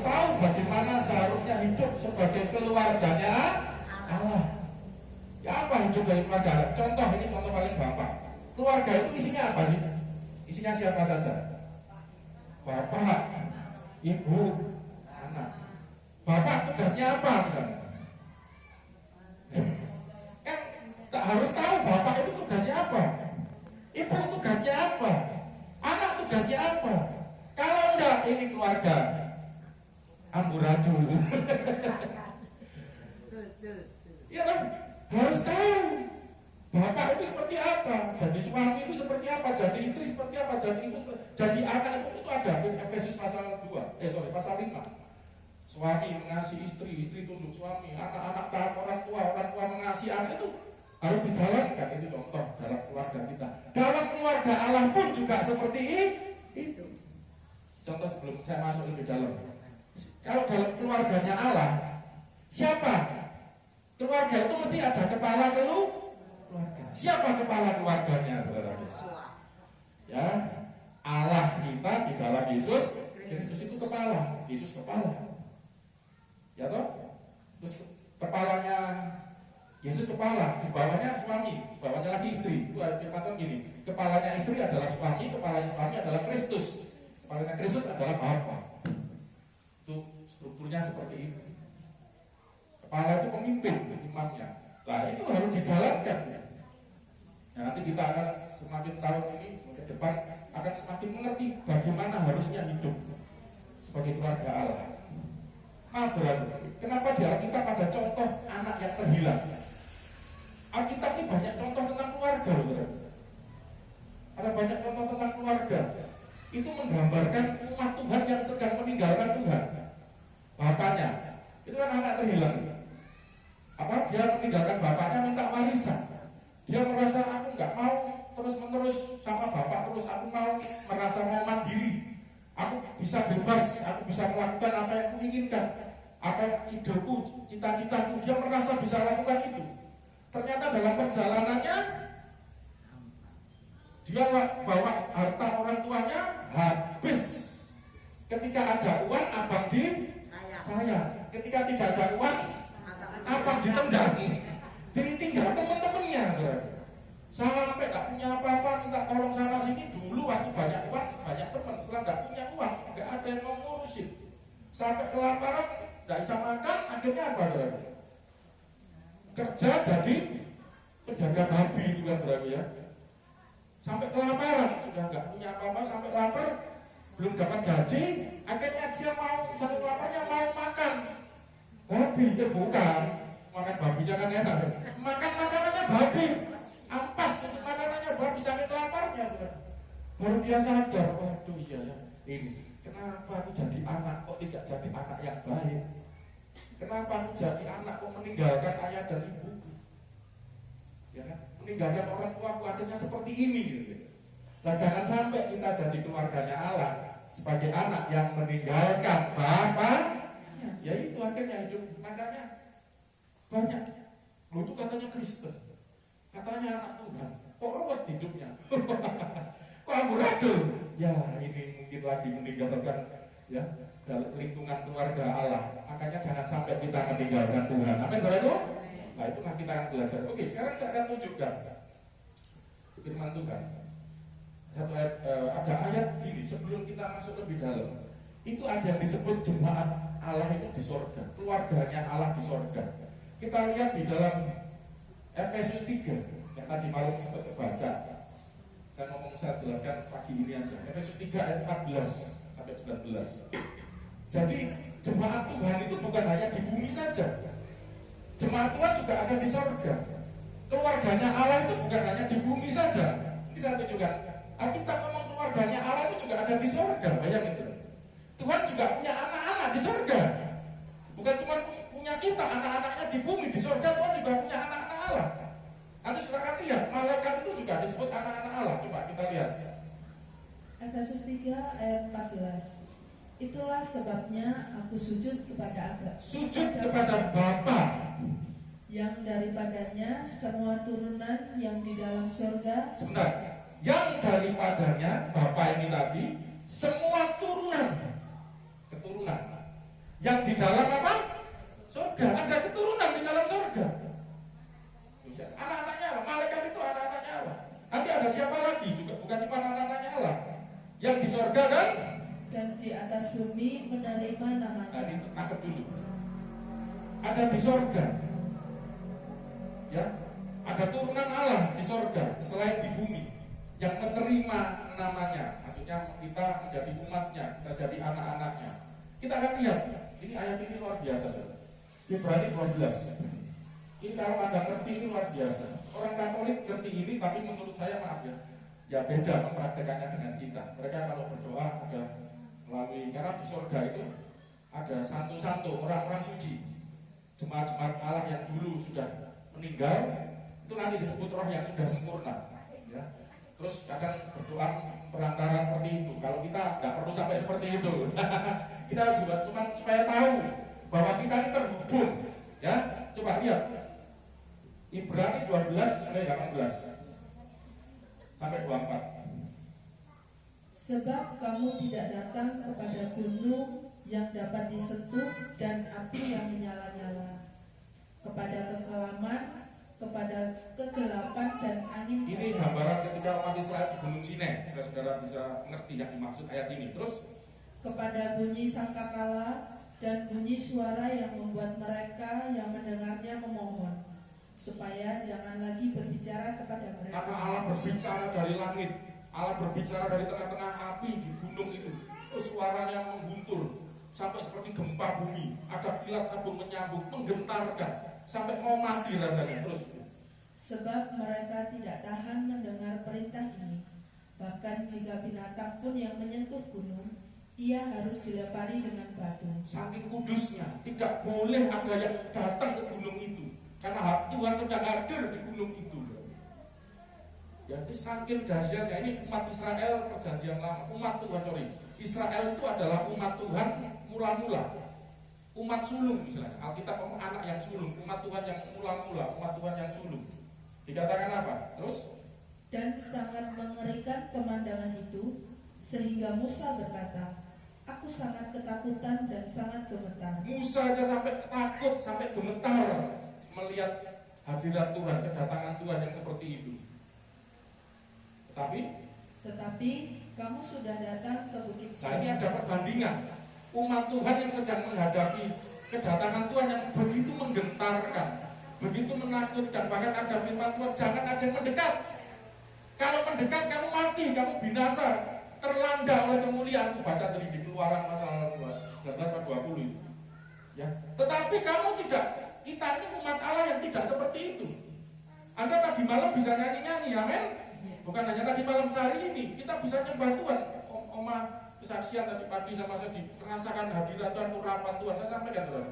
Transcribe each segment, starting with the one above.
tahu bagaimana seharusnya hidup sebagai keluarganya Allah. Ya apa hidup dari keluarga Allah? Contoh, ini contoh paling gampang. Keluarga itu isinya apa sih? Isinya siapa saja? Bapak, ibu, anak. Bapak tugasnya apa misalnya? Kan tak harus tahu bapak itu tugasnya apa, ibu tugasnya apa, anak tugasnya apa. Kalau enggak, ini keluarga amburadul. Ya kan? Harus tahu bapak itu seperti apa, jadi suami itu seperti apa, jadi istri seperti apa, jadi anak itu ada Efesus pasal pasal 5. Suami mengasihi istri, istri tunduk suami, anak-anak taat orang tua mengasihi anak, itu harus dijalankan. Itu contoh dalam keluarga kita. Dalam keluarga Allah pun juga seperti itu. Contoh sebelum saya masuk lebih dalam. Kalau dalam keluarganya Allah, siapa? Keluarga itu mesti ada kepala keluarga. Siapa kepala keluarganya, saudara? Ya, Allah kita di dalam Yesus. Yesus itu kepala, Yesus kepala. Ya toh? Terus kepalanya Yesus kepala, di bawahnya suami, di bawahnya lagi istri. Itu firman gini, kepalanya istri adalah suami, kepalanya suami adalah Kristus, kepalanya Kristus adalah Bapa. Itu strukturnya seperti itu. Kepala itu pemimpin, imamnya. Nah itu harus dijalankan. Nah, nanti kita akan semakin tahun ini, semakin depan akan semakin mengerti bagaimana harusnya hidup sebagai keluarga Allah. Maaf saudara, kenapa di Alkitab ada contoh anak yang terhilang? Alkitab ini banyak contoh tentang keluarga, saudara. Ada banyak contoh tentang keluarga. Itu menggambarkan umat Tuhan yang sedang meninggalkan Tuhan. Bapaknya, itu kan anak terhilang. Dia meninggalkan bapaknya, minta warisan. Dia merasa aku nggak mau terus-menerus sama bapak, terus aku mau mandiri. Aku bisa bebas, aku bisa melakukan apa yang aku inginkan, apa yang ideku, cita-citaku. Dia merasa bisa lakukan itu. Ternyata dalam perjalanannya dia bawa harta orang tuanya habis. Ketika ada uang, abang di saya. Ketika tidak ada uang, abang ditendang. Ditinggal teman-temannya. Sampai nggak punya apa-apa, minta tolong sana sini. Dulu waktu banyak uang, banyak teman. Setelah nggak punya uang, nggak ada yang mau ngurusin. Sampai kelaparan, nggak bisa makan. Akhirnya apa, saudara? Kerja jadi penjaga babi itu kan, saudara ya. Sampai kelaparan, sudah nggak punya apa-apa, sampai lapar, belum dapat gaji. Akhirnya dia mau, sampai kelaparannya mau makan babi. Ya bukan, makan babinya kan enak. Makan makanannya babi. Ampas untuk makanannya babi sampai kelaparnya, saudara. Baru dia sadar, waduh iya ya, ini kenapa aku jadi anak kok tidak jadi anak yang baik? Kenapa aku jadi anak kok meninggalkan ayah dan ibu? Ya kan? Meninggalkan orang tua, akhirnya seperti ini gitu. Nah jangan sampai kita jadi keluarganya Allah sebagai anak yang meninggalkan bapak. Ya itu akhirnya hidup, makanya banyak. Lu itu katanya Kristen, katanya anak Tuhan, kok ruwet hidupnya. Kok amburadul? Ya ini mungkin lagi meninggalkan ya dalam lingkungan keluarga Allah. Makanya jangan sampai kita meninggalkan Tuhan. Amin, saudara itu? Nah itulah kita akan belajar. Oke, sekarang saya akan tunjukkan firman Tuhan. Satu ayat, ada ayat gini sebelum kita masuk lebih dalam. Itu ada yang disebut jemaat Allah itu di sorga, keluarganya Allah di sorga. Kita lihat di dalam Efesus 3 yang tadi malam sempat terbaca. Saya jelaskan pagi ini aja. Efesus 3 ayat 14 sampai 19. Jadi jemaat Tuhan itu bukan hanya di bumi saja. Jemaat Tuhan juga ada di sorga. Keluarganya Allah itu bukan hanya di bumi saja. Ini saya tunjukkan. Alkitab ngomong keluarganya Allah itu juga ada di sorga. Bayangin. Tuhan juga punya anak-anak di sorga. Bukan cuma punya kita, anak-anaknya di bumi. Di sorga Tuhan juga punya anak-anak Allah. Nanti silakan lihat, malaikat itu juga disebut anak-anak Allah. Coba kita lihat. Efesus 3 ayat 14. Itulah sebabnya aku sujud kepada Allah. Sujud kepada Bapa, yang daripadanya semua turunan yang di dalam surga. Sebentar. Yang daripadanya Bapa ini tadi semua turunan, keturunan yang di dalam apa? Surga. Ada keturunan di dalam surga. Anak-anaknya Allah. Malaikat itu anak-anaknya Allah. Nanti ada siapa lagi juga? Bukan cuma anak-anaknya Allah. Yang di surga dan di atas bumi menerima namanya. Nah, ini tangkap dulu. Ada di surga. Ya, ada turunan Allah di surga selain di bumi yang menerima namanya. Maksudnya kita menjadi umatnya, kita jadi anak-anaknya. Kita akan lihat. Ini ayat ini luar biasa. Ibrani 12. Ini kalau Anda ngerti ini luar biasa. Orang Katolik ngerti ini, tapi menurut saya maaf ya beda mempraktekannya dengan kita. Mereka kalau berdoa ada melalui, karena di surga itu ada santo-santo, orang-orang suci, jemaat-jemaat Allah yang dulu sudah meninggal, itu nanti disebut roh yang sudah sempurna. Ya. Terus kadang berdoa perantara seperti itu. Kalau kita nggak perlu sampai seperti itu. Kita juga cuma supaya tahu bahwa kita ini terhubung. Ya, coba lihat Ibrani 12 ayat 18 sampai 24. Sebab kamu tidak datang kepada gunung yang dapat disentuh dan api yang menyala-nyala, kepada kekelaman, kepada kegelapan dan angin. Ini gambaran ketika umat Israel di Gunung Sinai. Saudara bisa mengerti yang dimaksud ayat ini. Terus kepada bunyi sangkakala dan bunyi suara yang membuat mereka yang mendengarnya memohon, supaya jangan lagi berbicara kepada mereka. Karena Allah berbicara dari langit, Allah berbicara dari tengah-tengah api di gunung itu. Terus suaranya mengguntur sampai seperti gempa bumi. Ada kilat sabun menyambung, menggentarkan sampai mau mati rasanya. Terus sebab mereka tidak tahan mendengar perintah ini. Bahkan jika binatang pun yang menyentuh gunung, ia harus dilepari dengan batu. Saking kudusnya, tidak boleh ada yang datang ke gunung itu, karena Tuhan sedang hadir di gunung itu. Ya, ini saking dahsyatnya. Ini umat Israel perjanjian lama, umat Tuhan, Israel itu adalah umat Tuhan mula-mula, umat sulung misalnya. Alkitab ngomong anak yang sulung, umat Tuhan yang mula-mula, umat Tuhan yang sulung. Dikatakan apa? Terus? Dan sangat mengerikan pemandangan itu, sehingga Musa berkata, aku sangat ketakutan dan sangat gemetar. Musa aja sampai takut, sampai gemetar melihat hadirat Tuhan, kedatangan Tuhan yang seperti itu. Tetapi kamu sudah datang ke Bukit Sion. Nah, ini ada perbandingan. Umat Tuhan yang sedang menghadapi kedatangan Tuhan yang begitu menggentarkan, begitu menakutkan. Bahkan ada firman Tuhan, jangan ada yang mendekat. Kalau mendekat kamu mati, kamu binasa, terlanda oleh kemuliaan. Itu baca dari di Keluaran pasal 19-20 itu. Ya. Tetapi kamu tidak, kita ini umat Allah yang tidak seperti itu. Anda tadi malam bisa nyanyi-nyanyi, amin. Bukan hanya tadi malam, sehari ini kita bisa nyembah Tuhan. Oma kesaksian tadi pagi sama saya merasakan hadirat Tuhan, urapan Tuhan. Saya sampaikan Tuhan.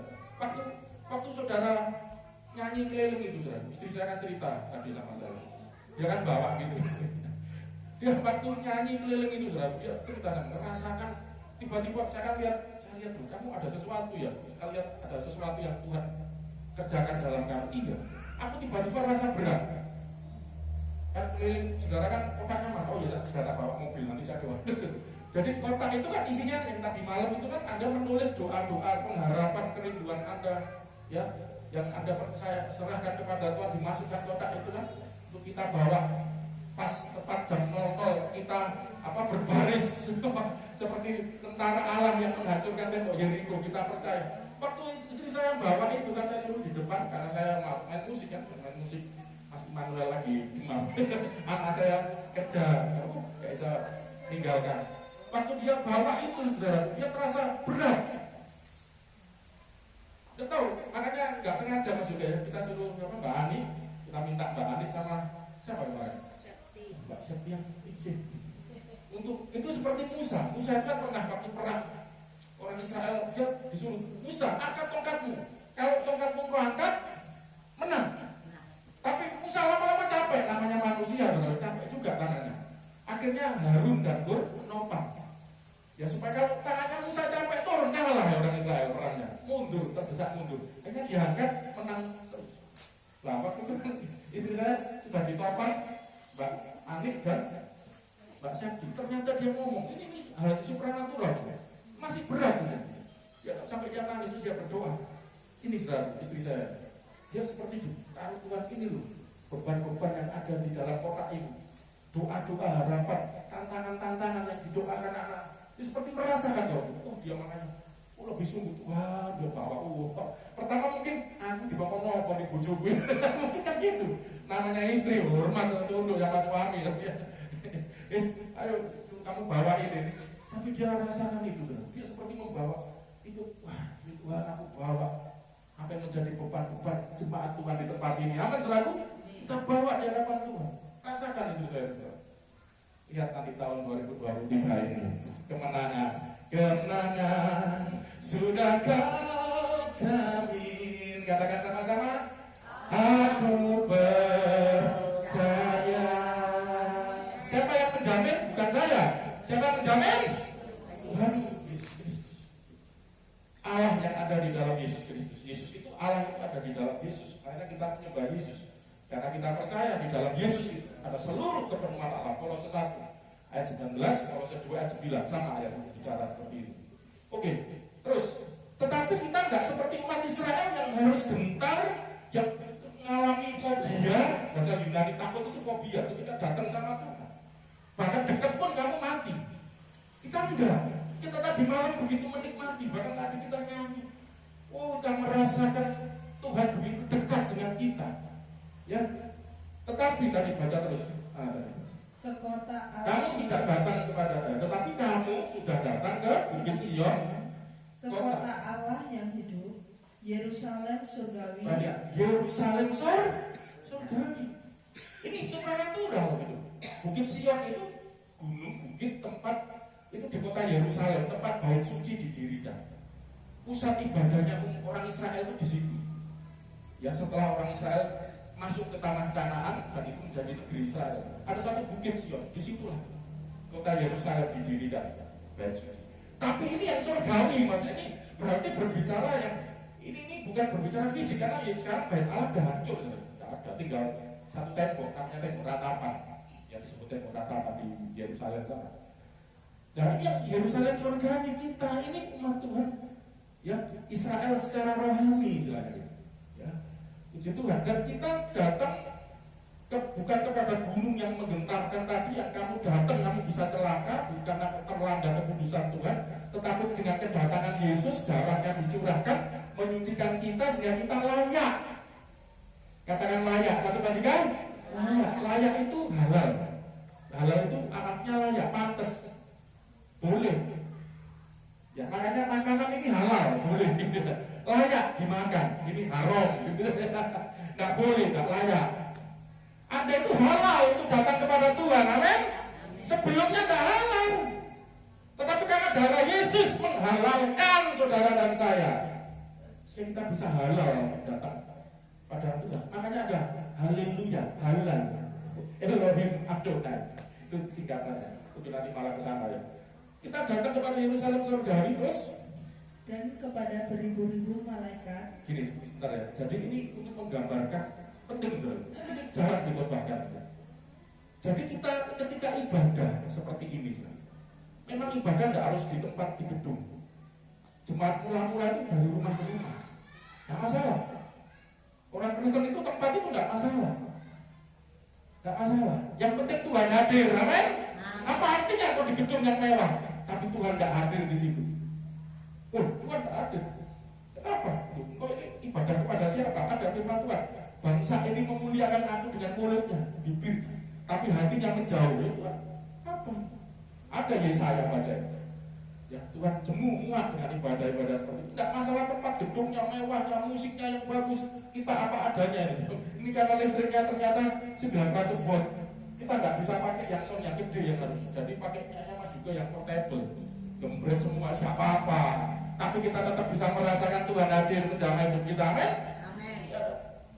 Waktu saudara nyanyi keliling itu, saudara, istri saya kan cerita tadi sama saya. Dia kan bawa gitu. Dia waktu nyanyi keliling itu, saudara, dia cerita sama merasakan tiba-tiba saya lihat tuh, kamu ada sesuatu ya. Saya lihat ada sesuatu yang Tuhan kerjakan dalam kamu. Iya. Aku tiba-tiba rasa berat. Kan keliling, saudara kan kotaknya mah, oh iya, saudara bawa mobil nanti saya doa. Jadi kotak itu kan isinya yang tadi malam itu kan Anda menulis doa-doa pengharapan kerinduan Anda, ya, yang Anda percaya serahkan kepada Tuhan, dimasukkan kotak itu kan untuk kita bawa pas tepat jam 00 kita berbaris seperti tentara Allah yang menghancurkan tembok Yeriko. Kita percaya. Waktu istri saya bawa itu kan saya suruh di depan karena saya main musik kan, main musik. Mas Manuel lagi demam. Anak saya kerja, gak bisa tinggalkan. Waktu dia bawa itu, saudara, dia terasa berat. Dia tahu, makanya nggak sengaja Mas juga ya. Kita suruh Mbak Ani, kita minta Mbak Ani sama siapa kemarin? Mbak Septi yang izin. Untuk itu seperti Musa. Musa itu kan pernah waktu perang orang Israel, dia disuruh Musa, angkat tongkatmu. Kalau tongkatmu kau angkat, menang. Tapi Musa lama-lama capek, namanya manusia, saudara, capek juga tangannya. Akhirnya Harun dan Hur menopang. Ya supaya kalau tangannya Musa capek, turun, kalah ya orang Israel perangnya. Mundur, terdesak mundur. Akhirnya diangkat, menang terus. Lah waktu itu istri saya sudah ditopang, Mbak Anik dan Mbak Septi. Ternyata dia ngomong, ini hal supranatural, masih berat. Ya sampai dia siap nangis, siap berdoa. Ini saudara, istri saya, dia seperti itu. Taruh Tuhan ini loh, beban-beban yang ada di dalam kotak ini, doa-doa harapan, tantangan-tantangan yang didoakan anak, itu seperti merasakan loh. Oh dia makanya, lebih sungguh Tuhan, dia bawa pertama mungkin aku dibawa nopo di bojoku, mungkin kan gitu. Namanya istri, hormat tunduk sama suami. Ayo kamu bawa ini. Tapi dia rasakan itu, dia seperti membawa itu. Wah, Tuhan aku bawa apa yang menjadi beban-beban jemaat Tuhan di tempat ini. Amin, saudaraku. Kita bawa di hadapan Tuhan. Rasakan itu, saudara. Lihat nanti tahun 2023 ini kemenangan sudah kau jamin. Katakan sama-sama, aku percaya. Siapa yang menjamin? Bukan saya. Siapa yang menjamin? Tuhan Yesus. Allah yang ada di dalam Yesus Kristus. Yesus itu Allah yang ada di dalam Yesus. Karena kita menyembah Yesus. Karena kita percaya di dalam Yesus itu ada seluruh kepenuhan Allah. Kolose 1 ayat 19, Kolose 2 ayat 9, sama ayat bicara seperti itu. Oke, terus tetapi kita enggak seperti umat Israel yang harus gentar, yang mengalami fobia. Bahasa Yunani takut itu fobia, ketika datang sama Tuhan. Bahkan dekat pun kamu mati. Kita enggak. Kita tadi malam begitu menikmati, bahkan tadi kita nyanyi. Oh, kita merasakan Tuhan begitu dekat dengan kita. Ya, tetapi tadi baca terus. Ke kota Allah. Kamu tidak datang kepada saya, tetapi kamu sudah datang ke Bukit Sion, ke kota Allah yang hidup, Yerusalem surgawi. Yerusalem surgawi. Ini supranatural gitu. Bukit Sion itu gunung, bukit, tempat itu di kota Yerusalem, tempat bait suci didirikan. Pusat ibadahnya orang Israel itu di situ. Ya, setelah orang Israel masuk ke tanah Kanaan dan itu menjadi negeri Israel, ada satu bukit Sion, disitulah kota Yerusalem didirikan. Tapi ini yang surgawi, maksudnya ini berarti berbicara yang ini bukan berbicara fisik, karena ya sekarang bait Allah sudah hancur, tidak ada, tinggal satu tembok, namanya tembok ratapan, yang disebut tembok ratapan di Yerusalem. Nah ini yang Yerusalem surgawi kita, ini umat Tuhan, ya Israel secara rohani istilahnya. Puji Tuhan, dan kita datang bukan kepada gunung yang menggentarkan tadi, yang kamu datang kamu bisa celaka, bukan terlanda kekudusan Tuhan, tetapi dengan kedatangan Yesus, darahnya dicurahkan, menyucikan kita sehingga kita layak. Katakan layak, satu ketiga, layak itu halal. Halal itu anaknya layak, pantas, boleh. Ya makanya makanan ini halal, boleh. Layak dimakan, ini haram, nggak boleh, nggak layak. Anda itu halal untuk datang kepada Tuhan, amin. Sebelumnya nggak halal, tetapi karena darah Yesus menghalalkan saudara dan saya, sehingga kita bisa halal datang pada Tuhan. Makanya ada haleluya, halal, Elohim Adonai, itu singkatannya. Untuk nanti malam kesana ya. Kita datang kepada Yerusalem surgawi terus. Dan kepada beribu-ribu malaikat. Gini sebentar ya. Jadi ini untuk menggambarkan penting jarang ditebakkan. Jadi kita ketika ibadah seperti ini, memang ibadah tidak harus di tempat di gedung. Jemaat mula-mula itu dari rumah ke rumah, tidak masalah. Orang Kristen itu tempat itu tidak masalah, tidak masalah. Yang penting Tuhan hadir, amin. Apa artinya kalau di gedung yang mewah, tapi Tuhan tidak hadir di situ? Oh, Tuhan tak hadir. Kenapa? Kok ini ibadah kepada siapa? Ada firman Tuhan. Bangsa ini memuliakan aku dengan mulutnya, bibir, tapi hatinya menjauh. Ya Tuhan, apa? Ada Yesaya baca. Ya Tuhan jemu muak dengan ibadah-ibadah seperti itu. Tidak masalah tempat gedungnya mewahnya, musiknya yang bagus, kita apa adanya ini. Ini karena listriknya ternyata 900 volt. Kita nggak bisa pakai yang sound yang gede yang harus. Jadi pakainya Mas juga yang portable. Gembret semua siapa apa. Tapi kita tetap bisa merasakan Tuhan hadir menjamai hidup kita, amin. Ya,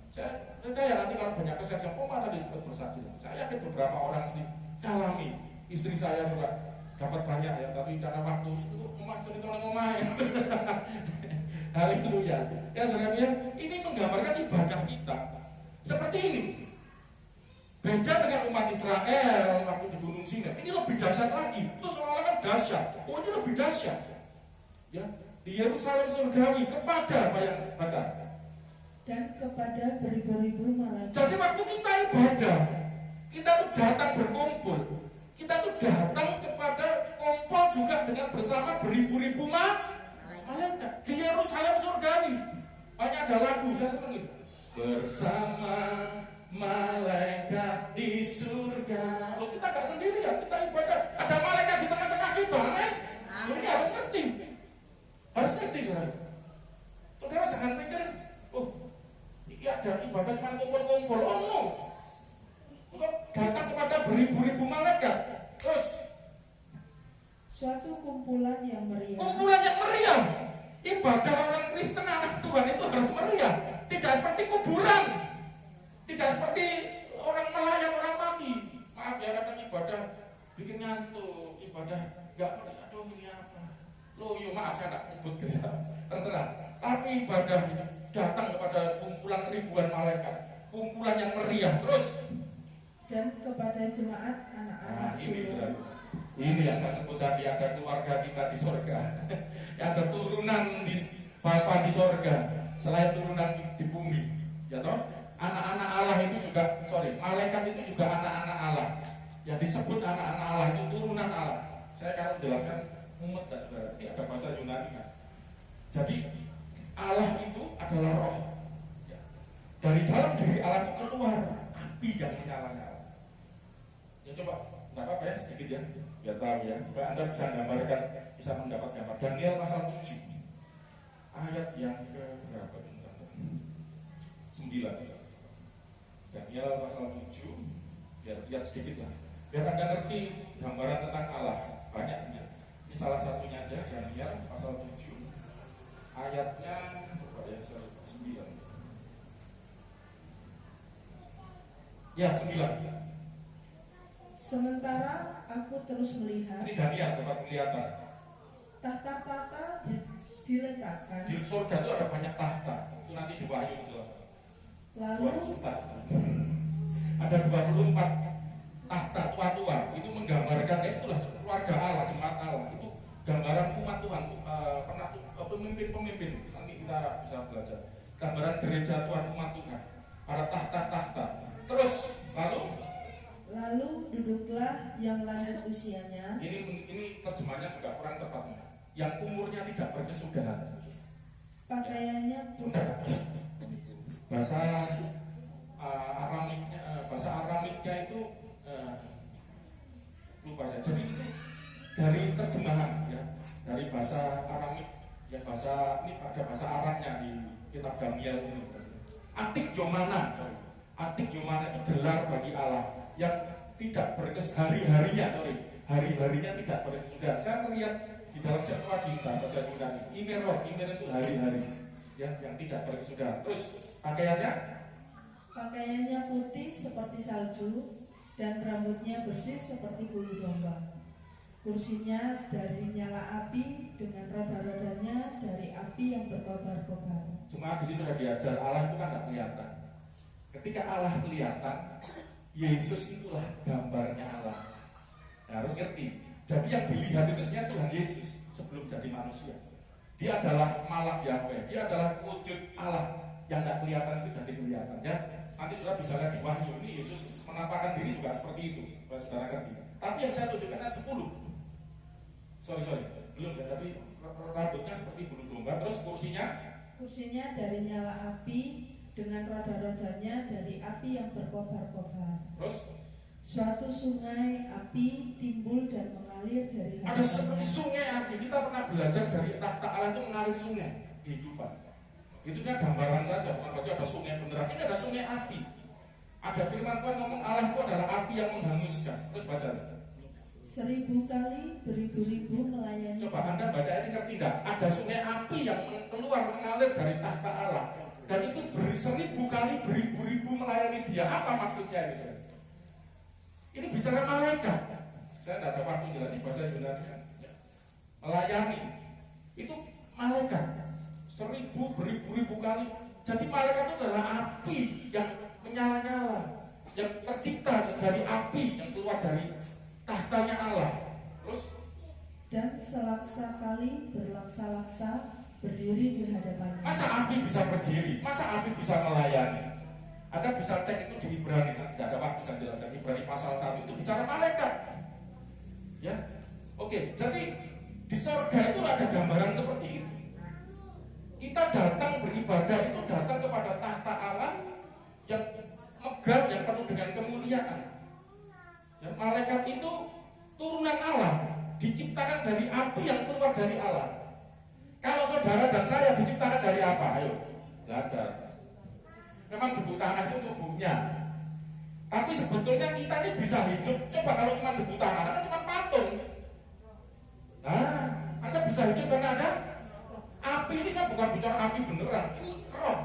saya nanti kalau banyak kesaksian, mana disebut bersaksi. Saya yakin beberapa orang sih alami. Istri saya juga dapat banyak ya, tapi karena waktu itu tolong ngomongin. Haleluya. Ya saudara, ini menggambarkan ibadah kita seperti ini. Beda dengan umat Israel waktu di Gunung Sinai. Ini lebih dahsyat lagi. Itu seolah-olah kan dahsyat. Oh ini lebih dahsyat. Ya, Di Yerusalem surgawi kepada apa yang baca? Dan kepada beribu-ribu malaikat. Jadi waktu kita ibadah, kita tuh datang berkumpul, kita tuh datang kepada kumpul juga dengan bersama beribu-ribu malaikat di Yerusalem surgawi. Banyak ada lagu saya senang itu. Bersama malaikat di surga. Loh, kita gak sendirian, kita ibadah. Ada malaikat di tengah-tengah kita, amin. Ini harus ngerti. Harus ngerti, saudara. Saudara jangan pikir, oh, ini ada ibadah cuma kumpul-kumpul. Oh no. Kok datang kepada beribu-ribu malaikat. Terus Suatu kumpulan yang meriah. kumpulan yang meriah. Ibadah orang Kristen anak Tuhan itu harus meriah. Tidak seperti kuburan. Tidak seperti orang melayang, orang mati. Maaf ya, kadang ibadah bikin ngantuk. Ibadah enggak meriah. Aduh, ini apa? Loh, yuk maaf saya enggak nyebut Kristen. Terserah. Tapi ibadah datang kepada kumpulan ribuan malaikat. Kumpulan yang meriah. Terus Dan kepada jemaat anak-anak sulung. Ini yang saya sebut tadi, ada keluarga kita di sorga. Ada turunan di Bapa di sorga. Selain turunan di bumi, ya toh? Anak-anak Allah itu juga, malaikat itu juga anak-anak Allah. Yang disebut anak-anak Allah itu turunan Allah. Saya kalau jelaskan mumet dan saudara. Ini ada bahasa Yunani kan. Jadi Allah itu adalah roh. Ya. Dari dalam diri Allah itu keluar api yang menyala-nyala. Ya coba, nggak apa-apa ya sedikit ya, biar tahu ya, supaya Anda bisa gambarkan, bisa mendapat gambar. Daniel pasal 7 ayat yang ke berapa? 9. Daniel pasal 7, biar lihat sedikit lah, biar Anda ngerti gambaran tentang Allah. Banyaknya, ini salah satunya aja. Daniel pasal 7 ayatnya berapa ya? 9. Ya, 9. Sementara aku terus melihat. Ini Daniel dapat kelihatan. Tahta-tahta diletakkan. Di surga itu ada banyak tahta. Itu nanti di Wahyu dijelaskan. Lalu ada 24 tahta tua-tua. Itu menggambarkan itulah keluarga Allah, jemaat Allah. Itu gambaran umat Tuhan, pemimpin-pemimpin. Nanti kita bisa belajar. Gambaran gereja Tuhan, umat Tuhan. Ada tahta-tahta. Terus lalu duduklah yang lanjut usianya. Ini terjemahnya juga kurang tepat. Yang umurnya tidak berkesudahan. Pakaiannya putih. Bahasa Aramiknya itu lupa saya. Jadi itu dari terjemahan ya, dari bahasa Aramik ya, ini ada bahasa Arabnya di kitab Daniel ini. Atik Yomana itu gelar bagi Allah yang tidak hari-harinya tidak berkesudahan. Saya melihat di dalam Septuaginta bahasa Yunani, Imer itu hari-hari ya, yang tidak berkesudahan. Terus pakaiannya putih seperti salju dan rambutnya bersih seperti bulu domba. Kursinya dari nyala api, dengan roda-rodanya dari api yang berkobar-kobar. Cuma di situ sudah diajar Allah itu kan tidak kelihatan. Ketika Allah kelihatan, Yesus itulah gambarnya Allah. Nah, harus ngerti. Jadi yang dilihat itu sebenarnya Tuhan Yesus sebelum jadi manusia. Dia adalah Malak Yahweh. Dia adalah wujud Allah yang tidak kelihatan itu jadi kelihatan. Ya, nanti sudah bisa lihat di Wahyu ini Yesus menampakkan diri juga seperti itu. Saudara ngerti. Tapi yang saya tunjukkan ayat 10. Belum ya. Tapi rambutnya seperti bulu domba. Terus kursinya dari nyala api, dengan roda-rodanya dari api yang berkobar-kobar. Terus suatu sungai api timbul dan mengalir dari hadapannya. Ada seperti sungai api. Kita pernah belajar dari tahta Allah itu mengalir sungai kehidupan. Itu kan gambaran saja, bukan berarti ada sungai beneran. Ini ada sungai api. Ada firman Tuhan ngomong Allah itu adalah api yang menghanguskan. Terus baca. 1000 kali beribu-ribu melayani. Coba Anda baca ini ngerti tidak? Ada sungai api yang keluar mengalir dari tahta Allah. Dan itu 1000 kali beribu-ribu melayani dia. Apa maksudnya itu? Ini bicara malaikat. Saya tidak ada waktu jelasnya bahasa Yunani. Melayani itu malaikat. 1000 beribu-ribu kali. Jadi malaikat itu adalah api yang menyala-nyala, yang tercipta dari api yang keluar dari tahtanya Allah. Terus dan selaksa kali berlaksa-laksa berdiri di hadapannya. Masa api bisa berdiri? Masa api bisa melayani? Anda bisa cek itu di Ibrani, tidak ada waktu saya jelaskan. Ibrani pasal 1 itu bicara malaikat. Ya, oke. Jadi di surga itu ada gambaran seperti itu. Kita datang beribadah itu datang kepada tahta Allah yang megah, yang penuh dengan kemuliaan. Ya, malaikat itu turunan Allah, diciptakan dari api yang keluar dari Allah. Kalau saudara dan saya diciptakan dari apa? Ayo, belajar. Memang debu tanah itu tubuhnya. Tapi sebetulnya kita ini bisa hidup. Coba kalau cuma debu tanah, kan cuma patung. Nah, Anda bisa hidup karena ada api. Ini kan bukan bicara api beneran, ini roh.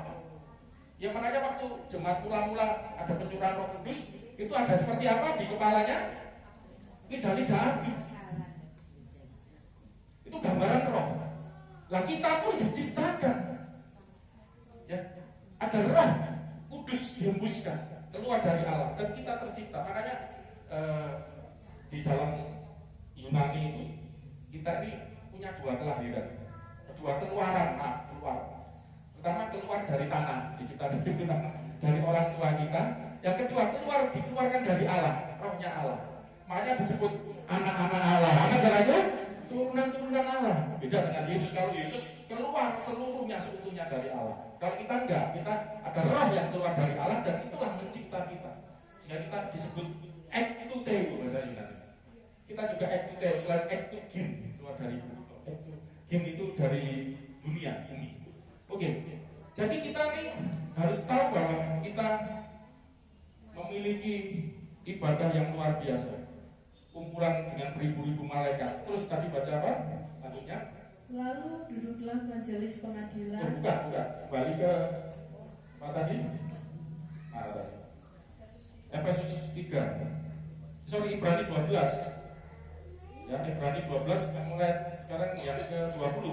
Ya makanya waktu jemaat mula-mula ada pencurahan Roh Kudus, itu ada seperti apa di kepalanya? Lidah-lidah api. Itu gambaran roh. Lah kita pun diciptakan. Ya, ada roh kudus dihembuskan keluar dari Allah dan kita tercipta. Makanya di dalam Yunani itu kita ini punya dua kelahiran, dua keluaran, keluar. Pertama keluar dari tanah, diciptakan dari orang tua kita. Yang kedua dikeluarkan dari Allah, rohnya Allah. Makanya disebut anak-anak Allah. Anak itu turunan-turunan Allah. Beda dengan Yesus. Kalau Yesus keluar seluruhnya seutuhnya dari Allah. Kalau kita enggak, kita ada roh yang keluar dari Allah dan itulah mencipta kita. Sehingga kita disebut ektuteu bahasa Yunani. Kita juga ektuteu, selain ektugin keluar dari bumi. Gin itu dari dunia ini. Oke. Jadi kita nih harus tahu bahwa kita memiliki ibadah yang luar biasa. Kumpulan dengan beribu-ribu malaikat. Terus tadi baca apa? Lanjutnya. Lalu duduklah majelis pengadilan. Bukan. Kembali ke apa tadi? Mana tadi? Efesus 3. Sorry, Ibrani 12. Ya, Ibrani 12 mulai sekarang yang ke-20.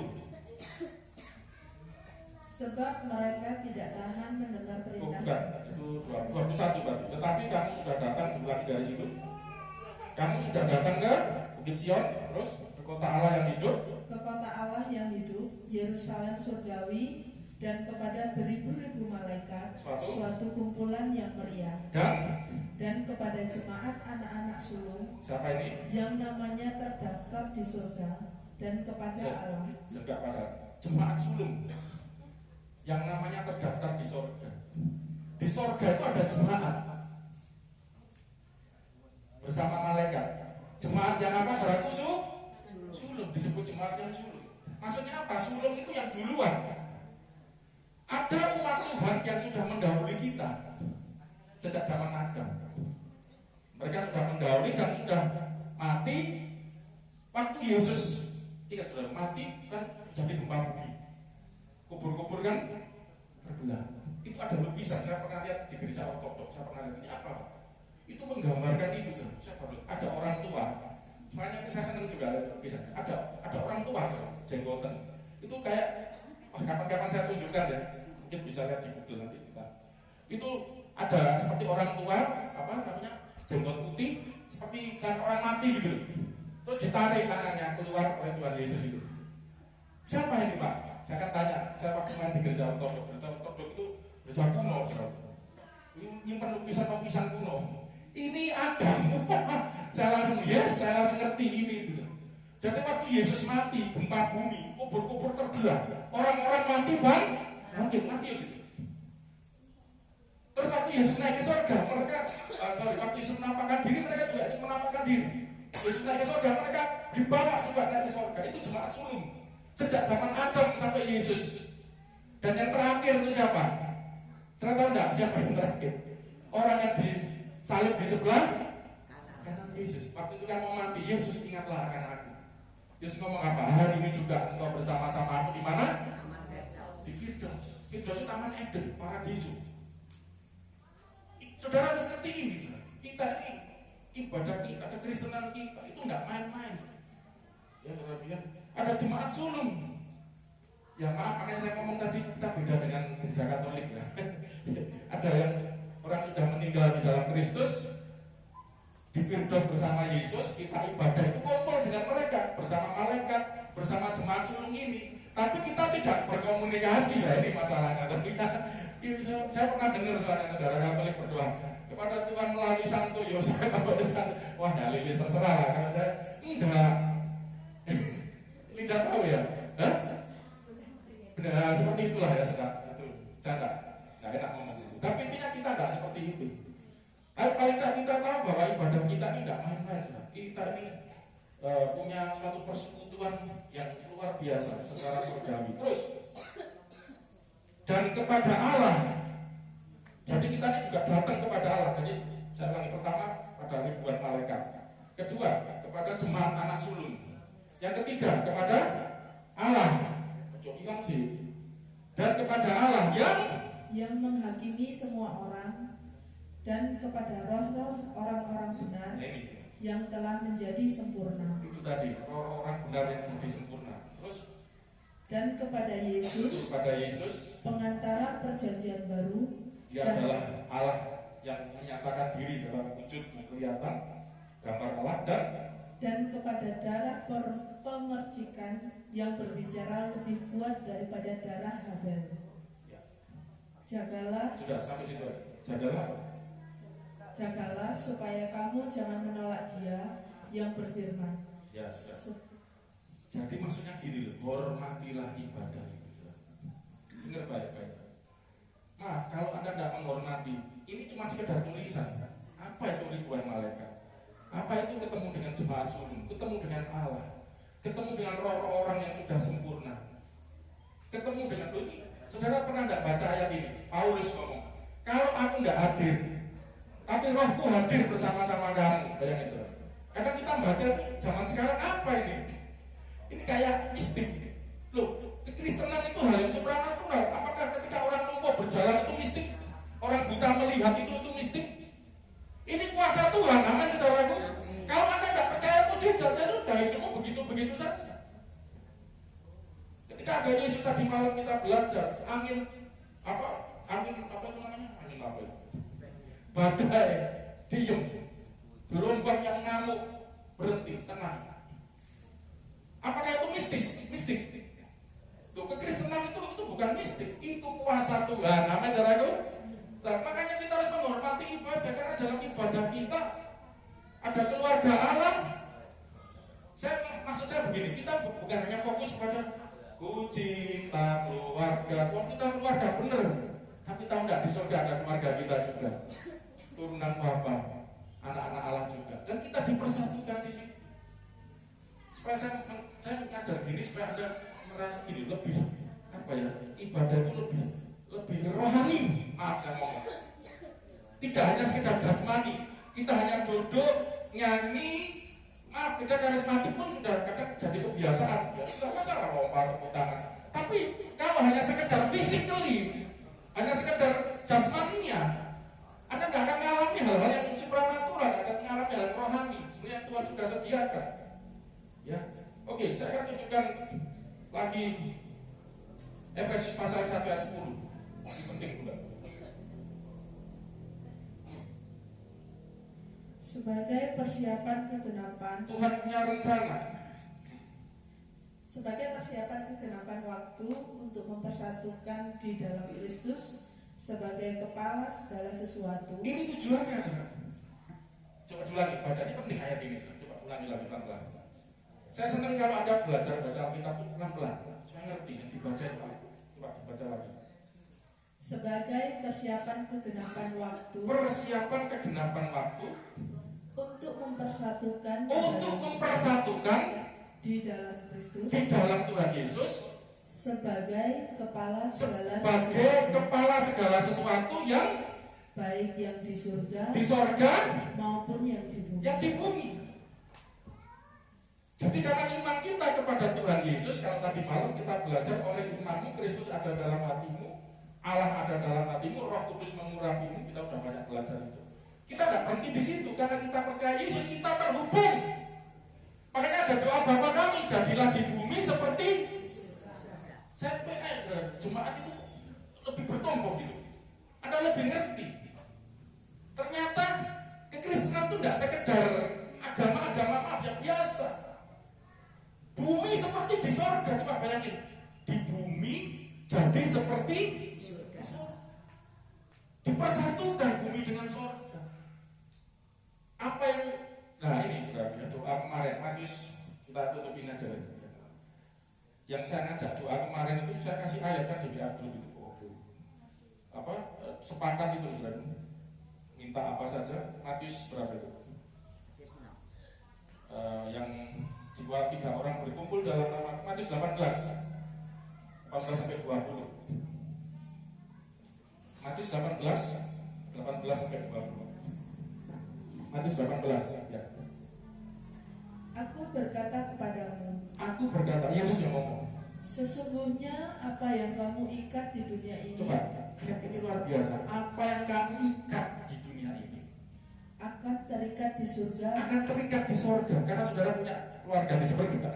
Sebab mereka tidak tahan mendengar perintah. Bukan, itu 21 Pak. Tetapi kamu sudah datang, lagi dari situ. Kamu sudah datang ke Bukit Sion, terus ke kota Allah yang hidup, ke kota Allah yang hidup, Yerusalem surgawi, dan kepada beribu-ribu malaikat, suatu kumpulan yang meriah, dan kepada jemaat anak-anak sulung, siapa ini? Yang namanya terdaftar di surga, dan kepada Allah. Juga pada jemaat sulung yang namanya terdaftar di surga. Di surga itu ada jemaat bersama malaikat. Jemaat yang apa? Saudaraku sulung, disebut jemaat yang sulung. Maksudnya apa? Sulung itu yang duluan. Ada umat Tuhan yang sudah mendahului kita sejak zaman Adam. Mereka sudah mendahului dan sudah mati waktu Yesus. Ingat sudah mati kan jadi gempa bumi. Kubur-kubur kan berbelah. Itu ada lukisan. Saya pernah lihat di gereja ortodoks. Saya pernah lihat ini apa? Itu menggambarkan itu. Ada orang tua. Makanya saya senang juga bisa. Ada orang tua jenggotan. Itu kayak kapan-kapan saya tunjukkan ya. Mungkin bisa lihat di Google nanti kita. Itu ada seperti orang tua, apa namanya, jenggot putih, seperti kan orang mati gitu. Terus ditarik tangannya keluar oleh Tuhan Yesus itu. Siapa ini Pak? Saya akan tanya. Saya waktu main di gereja ortodoks. Gereja ortodoks itu gereja kuno. Nyimpan lukisan-lukisan kuno. Ini Adam. Saya langsung ngerti ini. Jadi waktu Yesus mati, gempa bumi, kubur-kubur terbelah, orang-orang mati mati Yesus. Terus waktu Yesus naik ke surga, waktu Yesus menampakkan diri, mereka juga ikut menampakkan diri. Yesus naik ke surga, mereka dibawa juga naik ke surga. Itu jemaat sulung. Sejak zaman Adam sampai Yesus. Dan yang terakhir itu siapa? Saya tahu enggak siapa yang terakhir? Orang yang disalib di sebelah kanan Yesus. Waktu itu kan mau mati, Yesus ingatlah akan aku. Yesus ngomong apa? Hari ini juga engkau bersama-sama aku di mana? Di Firdaus. Firdaus itu taman Eden, paradiso. Saudara harus ngerti ini. Kita ini ibadah kita, kekristenan kita itu enggak main-main. Ya saudara bilang, ada jemaat sulung. Ya maaf, makanya saya ngomong tadi kita beda dengan gereja Katolik ya. Ada yang orang sudah meninggal di dalam Kristus, di Firdaus bersama Yesus, kita ibadah itu kumpul dengan mereka, bersama malaikat, bersama jemaat sulung ini. Tapi kita tidak berkomunikasi lah, ini masalahnya. Saya pernah dengar soalnya saudara Katolik berdoa kepada Tuhan melalui Santo Yosef kepada Santo. Wah ya Lilis terserah lah, karena saya enggak. Linda tahu ya? Hah? Benar, seperti itulah ya saudara. Itu canda, nggak enak ngomong. Tapi intinya kita enggak seperti itu. Paling tidak kita tahu bahwa ibadah kita ini tidak main-main. Kita ini punya suatu persekutuan yang luar biasa secara surgawi. Terus dan kepada Allah. Jadi kita ini juga datang kepada Allah. Jadi saya ulangi, pertama pada ribuan malaikat. Kedua kepada jemaat anak sulung. Yang ketiga kepada Allah. Coba hilang sih. Dan kepada Allah yang menghakimi semua orang, dan kepada roh-roh orang-orang benar yang telah menjadi sempurna. Itu tadi, orang-orang benar yang jadi sempurna. Terus dan kepada Yesus, pengantara perjanjian baru. Dia adalah Allah yang menyatakan diri dalam wujud kelihatan gambar Allah, dan kepada darah pengercikan yang berbicara lebih kuat daripada darah Habel. Ya. Jagalah. Sudah sampai situ. Jagalah supaya kamu jangan menolak Dia yang berfirman. Yes. Jadi maksudnya gini loh, hormatilah ibadah itu. Dengar baik-baik. Maaf, kalau Anda tidak menghormati, ini cuma sekedar tulisan. Apa itu ribuan malaikat? Apa itu ketemu dengan jemaat sulung? Ketemu dengan Allah? Ketemu dengan roh-roh orang yang sudah sempurna? Ketemu dengan ini? Saudara pernah tidak baca ayat ini? Paulus ngomong, kalau aku tidak hadir, tapi rohku hadir bersama-sama kamu. Bayangin saudara. Kadang kita baca zaman sekarang apa ini? Ini kayak mistik. Loh, kekristenan itu hal yang supranatural. Apakah ketika orang lumpuh berjalan itu mistik? Orang buta melihat itu mistik? Ini kuasa Tuhan, aman saudaraku. Kalau Anda tidak percaya mujizat, ya sudah, hidupmu begitu-begitu saja. Ketika ada Yesus tadi malam kita belajar, angin apa itu namanya? Angin apa itu? Badai, diem, gelombang yang ngamuk, berhenti, tenang. Apakah itu mistis? Mistik. Loh, kekristenan itu bukan mistik, itu kuasa Tuhan. Amin, saudaraku. Nah, makanya kita harus menghormati ibadah, karena dalam ibadah kita ada keluarga Allah. Maksud saya begini, kita bukan hanya fokus pada ku cinta keluarga. Kalau kita keluarga bener, tapi tahu nggak di surga ada keluarga kita juga, turunan Bapa, anak-anak Allah juga, dan kita dipersatukan di sini. Supaya saya ngajar gini supaya Anda merasa gini lebih apa ya, ibadah itu lebih rohani. Maaf saya ngomong, tidak hanya sekedar jasmani. Kita hanya duduk nyanyi. Maaf, kita karismatik pun sudah kadang jadi kebiasaan. Ya sudah masalah lompat tepuk tangan. Tapi kalau hanya sekedar physically, hanya sekedar jasmaninya, Anda tidak akan mengalami hal-hal yang supranatural, akan mengalami hal yang rohani. Sebenarnya Tuhan sudah sediakan. Ya, oke, saya akan tunjukkan lagi Efesus pasal 1 ayat 10. Ini penting juga. Sebagai persiapan kegenapan, Tuhan punya rencana. Sebagai persiapan kegenapan waktu untuk mempersatukan di dalam Kristus sebagai kepala segala sesuatu. Ini tujuannya, saudara. Coba ulangi, baca ini penting ayat ini. Coba ulangi lagi pelan-pelan. Saya senang kalau Anda belajar baca Alkitab itu pelan-pelan. Saya ngerti yang dibaca itu. Coba dibaca lagi. Sebagai persiapan kegenapan waktu. Persiapan kegenapan waktu. Untuk mempersatukan di dalam Kristus. Di dalam Tuhan Yesus. Sebagai kepala segala sesuatu. Sebagai kepala segala sesuatu yang baik yang di surga maupun yang di bumi. Yang di bumi. Jadi karena iman kita kepada Tuhan Yesus, kalau tadi malam kita belajar oleh imanmu Kristus ada dalam hatimu, Allah ada dalam hatimu, Roh Kudus mengurapimu. Kita sudah banyak belajar itu. Kita tidak berhenti di situ karena kita percaya Yesus, kita terhubung. Makanya ada doa Bapa kami, jadilah di bumi seperti CPS. Jemaat itu lebih bertumbuh gitu. Anda lebih ngerti. Ternyata kekristenan Islam itu tidak sekedar agama-agama maaf yang biasa. Bumi seperti di surga, coba bayangin. Di bumi jadi seperti dipersatukan bumi dengan surga. Apa yang ini saudara, doa kemarin Matius, kita tutupin aja itu. Yang saya ngajak doa kemarin itu saya kasih ayat kan di WA group itu. Sepakat itu saudara. Minta apa saja, Matius berapa itu? Yang jika 3 orang berkumpul dalam nama Matius 18 sampai 20. Matius 18 sampai 20. Matius 18 ya. Aku berkata kepadamu. Aku berkata, Yesus yang ngomong. Sesungguhnya apa yang kamu ikat di dunia ini. Coba, ayat ini luar biasa. Apa yang kamu ikat di dunia ini akan terikat di surga. Akan terikat di surga. Karena saudara punya keluarga di surga.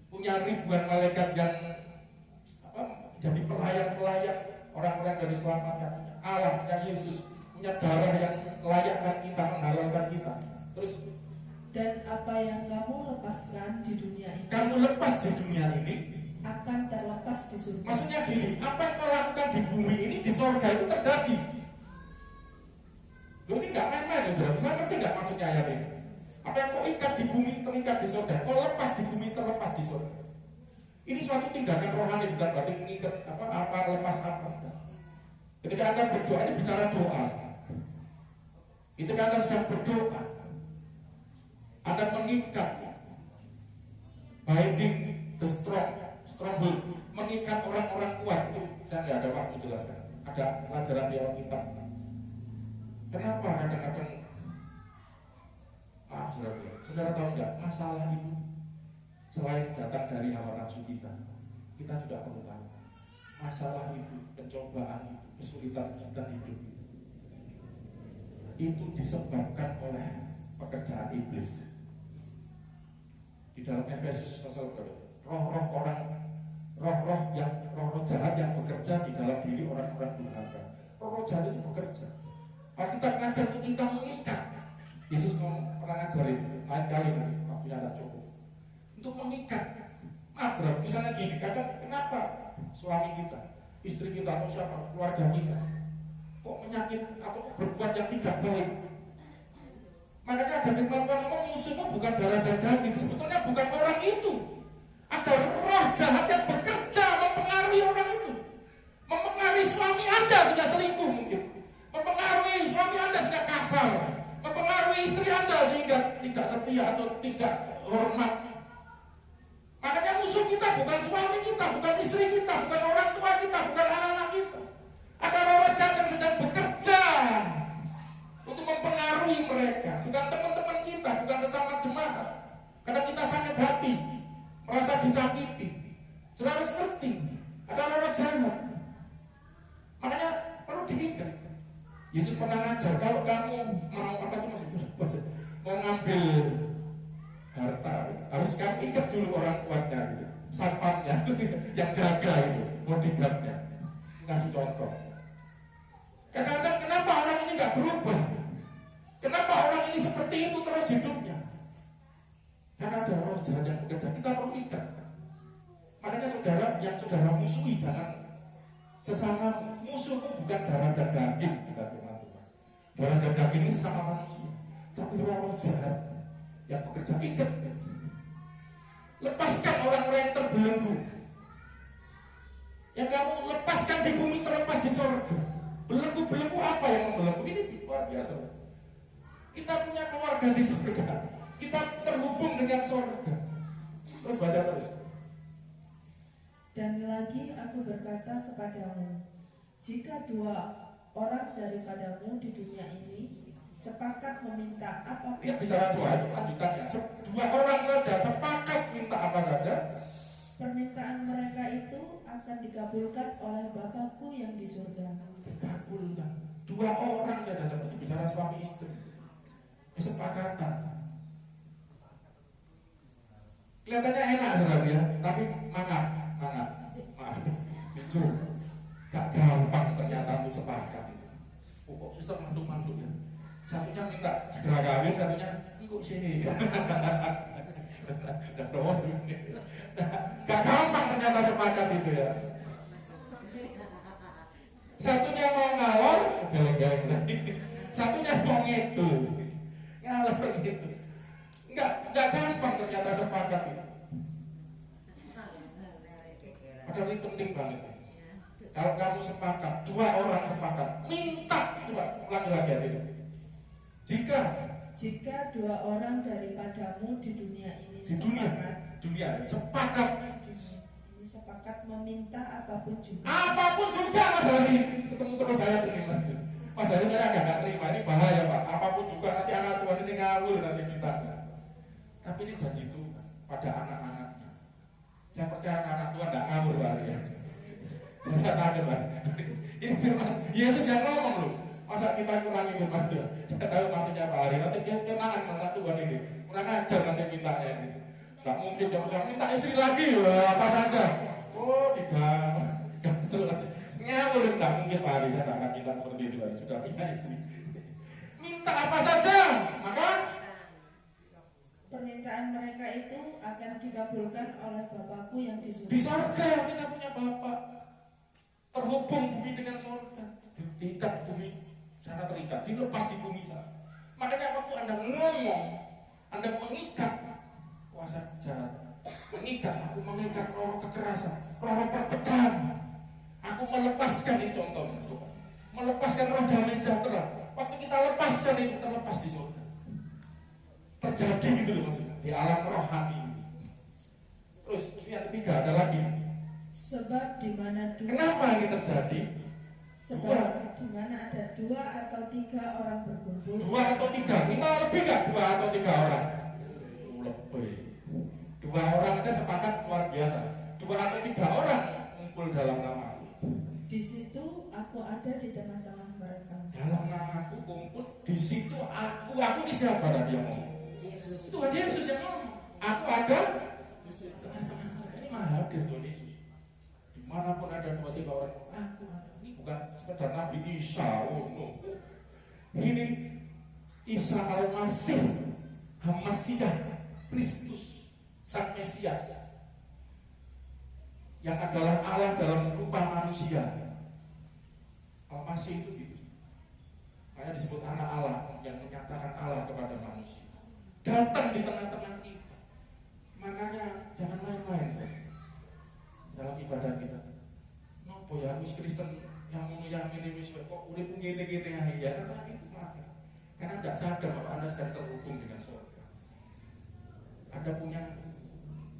Punya ribuan malaikat yang jadi pelayan-pelayan orang-orang dari selamatkan. Allah, punya Yesus, punya darah yang layakkan kita, menghalalkan kita. Terus, dan apa yang kamu lepaskan di dunia ini, kamu lepas di dunia ini akan terlepas di surga. Maksudnya gini, apa yang kau lakukan di bumi ini di surga itu terjadi. Loh, ini nggak main-main ya saudara. Saya ngerti nggak maksudnya ayat ini? Apa yang kau ikat di bumi terikat di surga, kau lepas di bumi terlepas di surga. Ini suatu tindakan rohani, bukan berarti mengikat apa lepas apa. Ketika Anda berdoa, ini bicara doa. Ketika Anda sedang berdoa, Anda mengikat, binding the stronghold, mengikat orang-orang kuat. Itu saya nggak ada waktu jelaskan. Ada pelajaran di Alkitab. Kenapa kadang-kadang maaf saudara tahu nggak, masalah itu selain datang dari hawa nafsu kita juga perlu tahu. Masalah itu, pencobaan itu, kesulitan hidup itu disebabkan oleh pekerjaan iblis. Di dalam Efesus pasal roh-roh jahat yang bekerja di dalam diri orang-orang durhaka. Roh jahat itu bekerja. Alkitab ngajar itu kita mengikat. Yesus pernah ngajarin lain kali waktunya tidak cukup untuk mengikat. Maaf, misalnya gini, kadang kenapa suami kita, istri kita atau siapa keluarga kita kok menyakit atau berbuat yang tidak baik? Makanya ada firman Tuhan ngomong, musuhmu bukan darah dan daging. Sebetulnya bukan orang itu. Ada roh jahat yang bekerja mempengaruhi orang itu. Mempengaruhi suami Anda sudah selingkuh mungkin. Mempengaruhi suami Anda sudah kasar. Mempengaruhi istri Anda sehingga tidak setia atau tidak hormat. Makanya musuh kita bukan suami kita, bukan istri kita, bukan orang tua kita, bukan anak-anak kita. Ada roh jahat yang sedang bekerja untuk mempengaruhi mereka, bukan teman-teman kita, bukan sesama jemaat. Karena kita sakit hati, merasa disakiti. Saudara harus ngerti, ada roh jahat. Makanya perlu diingat. Yesus pernah ngajar, kalau kamu mau mau ngambil harta, harus kamu ikat dulu orang kuatnya, gitu. Satpamnya, yang jaga itu, bodyguardnya. Kasih contoh. Kadang-kadang kenapa orang ini nggak berubah? Kenapa orang ini seperti itu terus hidupnya? Karena ada roh jahat yang bekerja. Kita perlu ikat. Makanya saudara yang saudara musuhi jangan sesama musuhmu bukan darah dan daging, kita firman Tuhan. Darah dan daging ini sesama manusia, tapi roh jahat yang bekerja. Ikat. Lepaskan orang-orang yang terbelenggu. Yang kamu lepaskan di bumi terlepas di surga. Belenggu-belenggu apa yang membelenggu? Ini luar biasa. Kita punya keluarga di surga. Kita terhubung dengan surga. Terus baca terus. Dan lagi aku berkata kepadamu, jika 2 orang daripadamu di dunia ini sepakat meminta apapun. Ya, bicara doa itu lanjutannya. 2 orang saja sepakat minta apa saja, permintaan mereka itu akan dikabulkan oleh Bapakku yang di surga. Dikabulkan. 2 orang saja seperti bicara suami istri. Kesepakatan. Kelihatannya enak saudara ya, tapi maaf. Jujur, gak gampang ternyata untuk sepakat. Kok sistem manduk-manduk ya. Satunya minta segera kawin, satunya ikut sini. Gak gampang ternyata sepakat itu ya. Satunya mau ngalor, satunya mau ngidul, ngalor gitu. Gak gampang ternyata sepakat itu. Padahal ini penting banget. Kalau kamu sepakat, dua orang sepakat, minta, coba ulangi lagi itu. Jika dua orang daripadamu di dunia ini sepakat meminta apapun juga Mas Hari, ketemu terus saya ini Mas Hari saya agak terima, ini bahaya Pak, apapun juga nanti anak Tuhan ini ngawur nanti minta. Tapi ini janji Tuhan pada anak-anaknya. Saya percaya anak Tuhan tidak ngawur Pak ya. Saya takut Pak. Ini firman Yesus yang ngomong loh. Masa kita kurangi firman Tuhan? Saya tahu maksudnya Pak Hari. Nanti kenangan sama Tuhan ini. Kurang ajar nanti mintanya ini. Gak mungkin kalau saya minta istri lagi, apa saja. Oh tidak. Ngawur tidak mungkin Pak Hari. Saya tak akan minta seperti itu. Sudah punya istri. Minta apa saja. Maka permintaan mereka itu akan dikabulkan oleh Bapakku yang di surga. Di surga kita punya Bapak. Terhubung bumi dengan surga. Terikat bumi, sangat terikat, dilepas di bumi sana. Makanya waktu Anda ngomong, Anda mengikat kuasa jahat, aku mengikat roh kekerasan, roh perpecahan. Aku melepaskan ini contohnya, coba. Melepaskan roh damai sejahtera. Waktu kita lepaskan itu terlepas di surga. Terjadi gitu loh maksudnya di alam rohani. Terus yang ketiga ada lagi. Sebab di mana kenapa ini terjadi? Sebab di mana ada 2 atau 3 orang berkumpul. 2 atau 3, kita lebih gak 2 atau 3 orang? Lebih. 2 orang aja sepakat luar biasa. 2 atau 3 orang kumpul dalam namaku. Di situ aku ada di tengah-tengah mereka. Dalam namaku kumpul, di situ aku ini siapa tadi yang ngomong? Tuhan Yesus yang ngomong. Aku ada di tengah-tengah. Ini maha hadir Tuhan Yesus. Dimanapun ada 2-3 orang, aku ada. Ini bukan sekedar Nabi Isa, no. Ini Isa Al-Masih, Hamasiah, Kristus, Sang Mesias, yang adalah Allah dalam rupa manusia. Al-Masih itu gitu. Makanya disebut anak Allah yang menyatakan Allah kepada manusia. Datang di tengah-tengah kita. Makanya jangan main-main dalam ibadah kita. Nopo ya wis Kristen yang ini wis kok urip ngene-ngene ae ya karena itu maaf. Karena tidak sadar bahwa Anda sedang terhubung dengan surga. Anda punya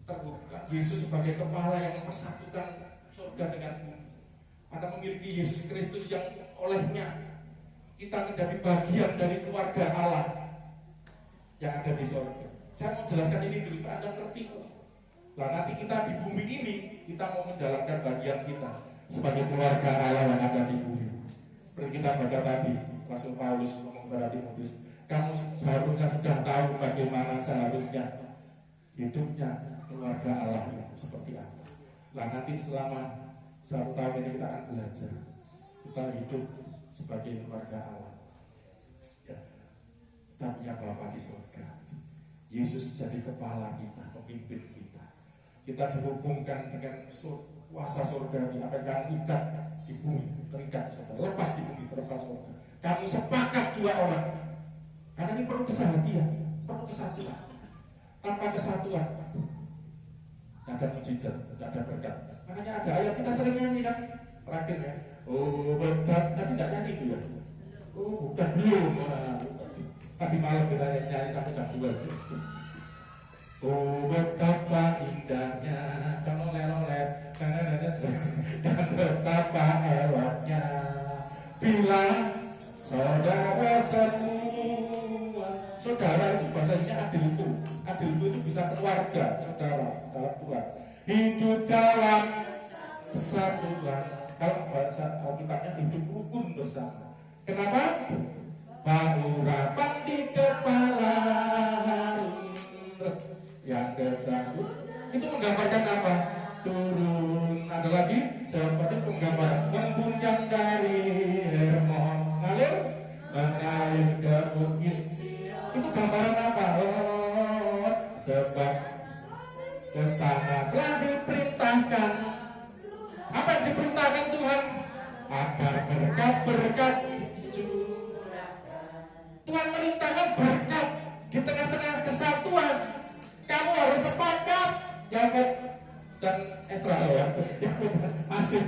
terhubung Yesus sebagai kepala yang mempersatukan surga dengan bumi. Anda memiliki Yesus Kristus yang olehnya kita menjadi bagian dari keluarga Allah yang ada di surga. Saya mau jelaskan ini dulu supaya Anda ngerti. Nah nanti kita di bumi ini kita mau menjalankan bagian kita sebagai keluarga Allah yang ada di bumi. Seperti kita baca tadi, Rasul Paulus ngomong kepada Timotius, kamu seharusnya sudah tahu bagaimana seharusnya hidupnya keluarga Allah itu seperti apa. Nah nanti selama 1 tahun ini kita akan belajar kita hidup sebagai keluarga Allah. Ya. Kita punya Bapa di surga. Yesus jadi kepala kita, pemimpin kita. Kita dihubungkan dengan kuasa surga ini, akan ikat di bumi, terikat surga, lepas di bumi, terlepas surga. Kamu sepakat 2 orang, karena ini perlu kesehatian, perlu kesatuan. Tanpa kesatuan, tidak ada mujizat, tidak ada berkat. Makanya ada ayat kita sering nyanyi kan, terakhir ya. Oh berkat, tapi tidak nyanyi itu ya. Oh bukan belum. Tadi malam kita nyanyi sampai jam 2. Oh betapa indahnya kamu lelet dan betapa eloknya bila saudara semua. Saudara itu bahasanya adilfu. Adilfu itu bisa keluarga, saudara dalam Tuhan. Hidup dalam kesatuan. Kalau bahasa Alkitabnya hidup rukun bersama. Kenapa? Pengurapan di kepala yang tercabut itu menggambarkan apa? Turun. Ada lagi seperti penggambaran embun yang dari Hermon ngalir mengalir ke bukit. Itu gambaran apa? Oh, sebab ke sana telah diperintahkan. Apa yang diperintahkan Tuhan? Agar berkat-berkat Tuhan merintahkan berkat di tengah-tengah kesatuan. Kamu harus sepakat, Yakub dan Esra ya. Asik.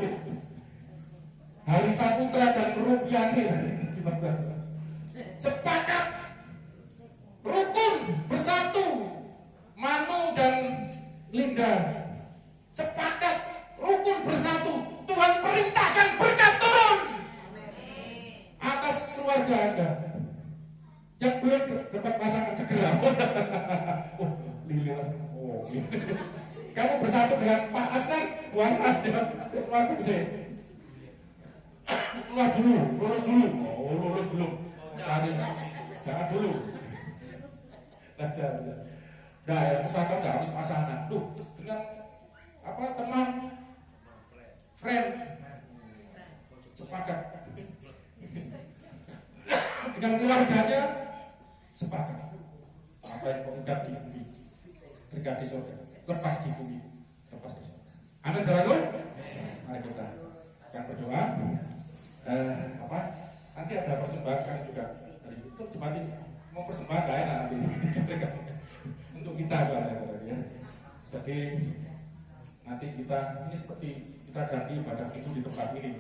Hari Saputra dan Rupiani sepakat, rukun, bersatu. Manu dan Linda sepakat, rukun, bersatu. Tuhan perintahkan berkat turun atas keluarga Anda. Yang belum dapat pasangan segera. Oh, Lili. Oh, kamu bersatu dengan Pak Asnan, warna keluar bisa. Keluar dulu, lulus dulu. Oh, lulus belum. Cari, jangan dulu. Nah, yang usahakan nggak harus pasangan. Tuh, dengan apa teman, friend, sepakat. Dengan keluarganya sepakat. Apa yang mengikat di bumi, terikat di surga, lepas di bumi, lepas di surga. Amin, saudaraku. Mari kita akan berdoa. Nanti ada persembahan juga dari YouTube. Cuma ini mau persembahan saya nanti untuk kita saudara-saudara ya. Jadi nanti kita ini seperti kita ganti ibadah itu di tempat ini.